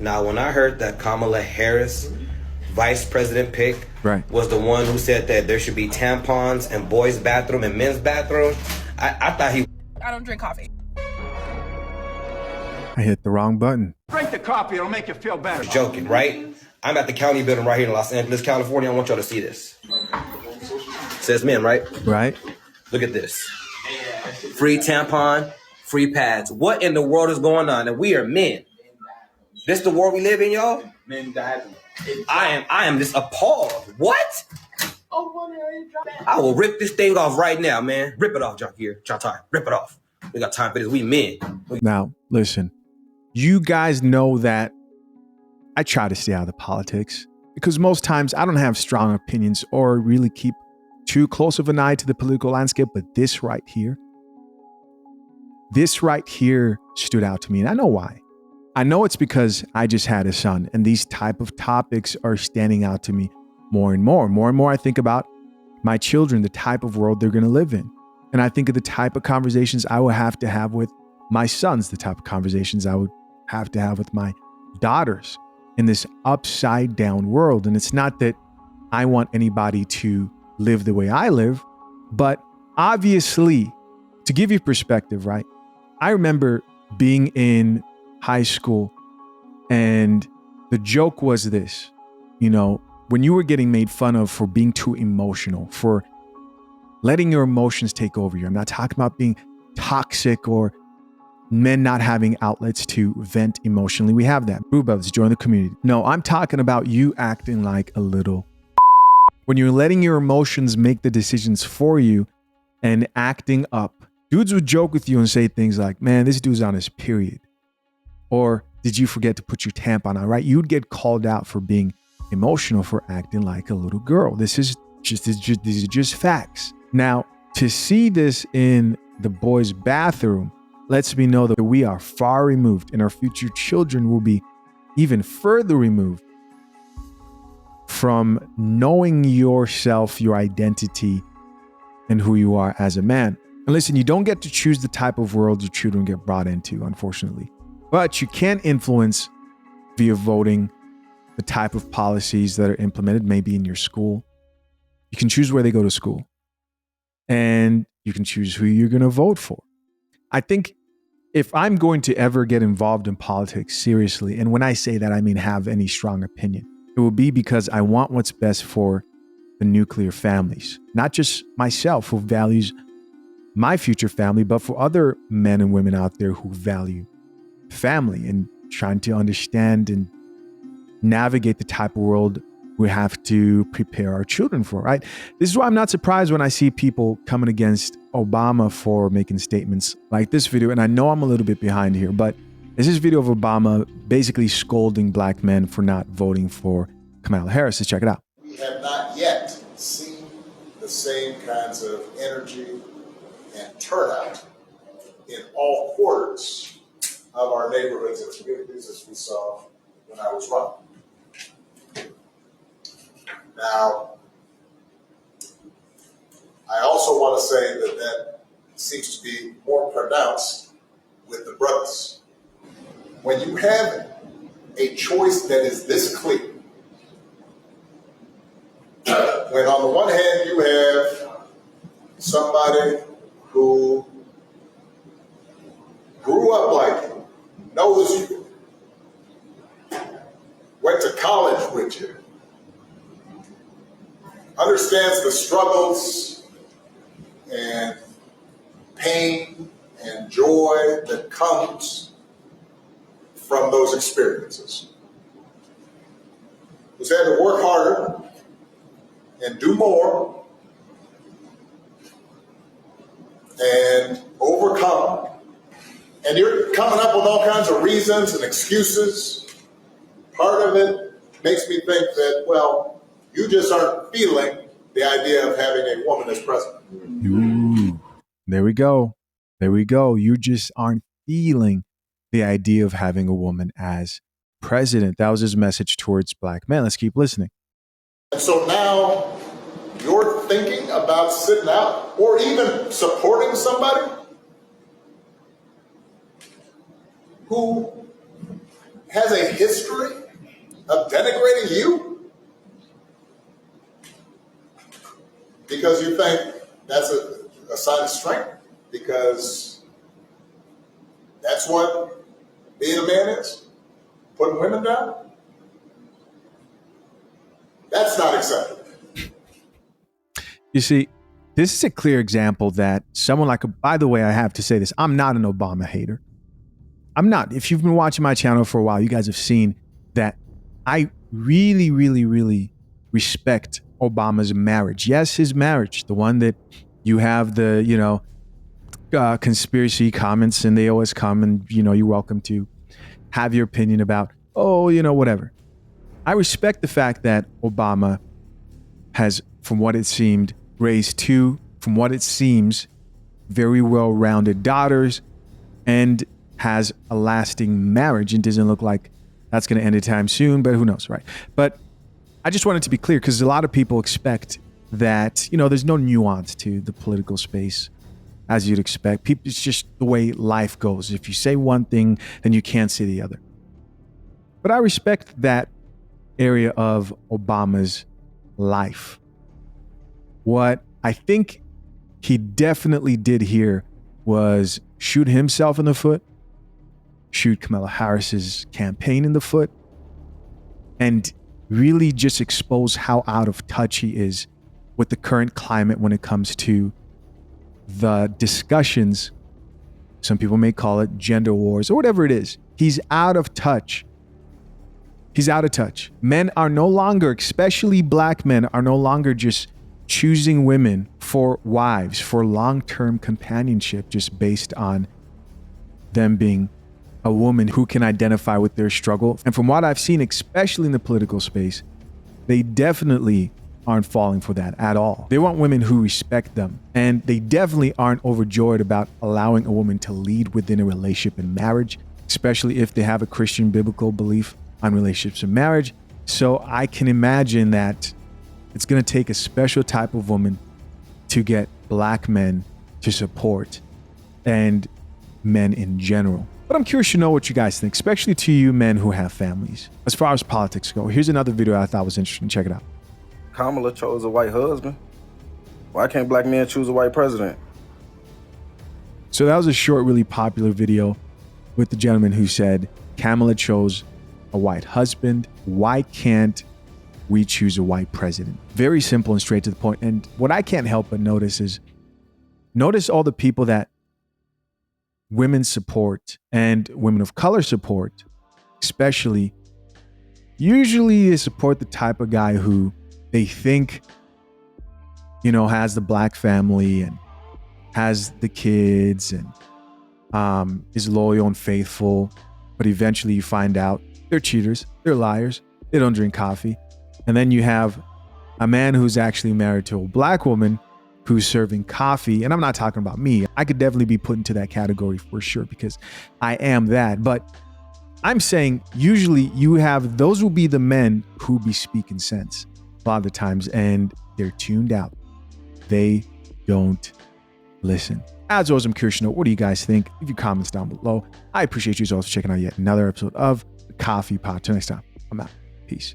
Now, when I heard that Kamala Harris, vice president pick, was the one who said that there should be tampons in boys' bathroom and men's bathroom, I thought he... I don't drink coffee. I hit the wrong button. Drink the coffee, it'll make you feel better. Joking, right? I'm at the county building right here in Los Angeles, California. I want y'all to see this. It says men, right? Right. Look at this. Free tampon, free pads. What in the world is going on? And we are men. This the world we live in, y'all? Men died. I am just appalled. What? I will rip this thing off right now, man. Rip it off, Jatar. Rip it off. We got time for this. We men. Now, listen. You guys know that I try to stay out of the politics because most times I don't have strong opinions or really keep too close of an eye to the political landscape. But this right here stood out to me. And I know why. I know it's because I just had a son and these type of topics are standing out to me more and more. More and more I think about my children, the type of world they're going to live in. And I think of the type of conversations I will have to have with my sons, the type of conversations I would have to have with my daughters in this upside down world. And it's not that I want anybody to live the way I live, but obviously, to give you perspective, right? I remember being in high school and the joke was this, when you were getting made fun of for being too emotional, for letting your emotions take over you. I'm not talking about being toxic or men not having outlets to vent emotionally. We have that. Boo Bubs, join the community. No, I'm talking about you acting like a little when you're letting your emotions make the decisions for you and acting up. Dudes would joke with you and say things like, man, this dude's on his period. Or did you forget to put your tampon on, right? You'd get called out for being emotional, for acting like a little girl. These are just facts. Now, to see this in the boys' bathroom lets me know that we are far removed and our future children will be even further removed from knowing yourself, your identity, and who you are as a man. And listen, you don't get to choose the type of world your children get brought into, unfortunately. But you can influence via voting the type of policies that are implemented, maybe in your school. You can choose where they go to school. And you can choose who you're going to vote for. I think if I'm going to ever get involved in politics seriously, and when I say that, I mean have any strong opinion, it will be because I want what's best for the nuclear families. Not just myself who values my future family, but for other men and women out there who value family and trying to understand and navigate the type of world we have to prepare our children for, right? This is why I'm not surprised when I see people coming against Obama for making statements like this video. And I know I'm a little bit behind here, but this is a video of Obama basically scolding black men for not voting for Kamala Harris. Let's check it out. We have not yet seen the same kinds of energy and turnout in all quarters of our neighborhoods and communities as we saw when I was running. Now, I also want to say that seems to be more pronounced with the brothers. When you have a choice that is this clear, when on the one hand you have somebody who grew up like you, knows you, went to college with you, understands the struggles and pain and joy that comes from those experiences, who's had to work harder and do more and overcome. And you're coming up with all kinds of reasons and excuses. Part of it makes me think that, well, you just aren't feeling the idea of having a woman as president. Ooh, there we go. There we go. You just aren't feeling the idea of having a woman as president. That was his message towards black men. Let's keep listening. And so now you're thinking about sitting out or even supporting somebody who has a history of denigrating you because you think that's a sign of strength, because that's what being a man is, putting women down? That's not acceptable. You see, this is a clear example that someone like, by the way, I have to say this, I'm not an Obama hater. I'm not. If you've been watching my channel for a while, you guys have seen that I really, really, really respect Obama's marriage. Yes, his marriage, the one that you have the, conspiracy comments, and they always come, and, you're welcome to have your opinion about, whatever. I respect the fact that Obama has, from what it seemed, raised two, from what it seems, very well-rounded daughters, and has a lasting marriage, and doesn't look like that's going to end anytime soon, but who knows, right? But I just wanted to be clear, because a lot of people expect that, there's no nuance to the political space, as you'd expect. People, it's just the way life goes. If you say one thing, then you can't say the other. But I respect that area of Obama's life. What I think he definitely did here was shoot himself in the foot, shoot Kamala Harris's campaign in the foot, and really just expose how out of touch he is with the current climate when it comes to the discussions. Some people may call it gender wars or whatever it is. He's out of touch. He's out of touch. Men are no longer, especially black men, are no longer just choosing women for wives, for long-term companionship, just based on them being a woman who can identify with their struggle. And from what I've seen, especially in the political space, they definitely aren't falling for that at all. They want women who respect them. And they definitely aren't overjoyed about allowing a woman to lead within a relationship and marriage, especially if they have a Christian biblical belief on relationships and marriage. So I can imagine that it's going to take a special type of woman to get black men to support, and men in general. But I'm curious to know what you guys think, especially to you men who have families. As far as politics go, here's another video I thought was interesting. Check it out. Kamala chose a white husband. Why can't black men choose a white president? So that was a short, really popular video with the gentleman who said Kamala chose a white husband. Why can't we choose a white president? Very simple and straight to the point. And what I can't help but notice is, notice all the people that women support and women of color support, especially. Usually they support the type of guy who they think, has the black family and has the kids and is loyal and faithful. But eventually you find out they're cheaters, they're liars, they don't drink coffee. And then you have a man who's actually married to a black woman who's serving coffee. And I'm not talking about me. I could definitely be put into that category for sure, because I am that. But I'm saying usually you have, those will be the men who be speaking sense a lot of the times, and they're tuned out. They don't listen. As always, I'm curious to know, what do you guys think? Leave your comments down below. I appreciate you all for checking out yet another episode of The Coffee Pot. Till next time, I'm out. Peace.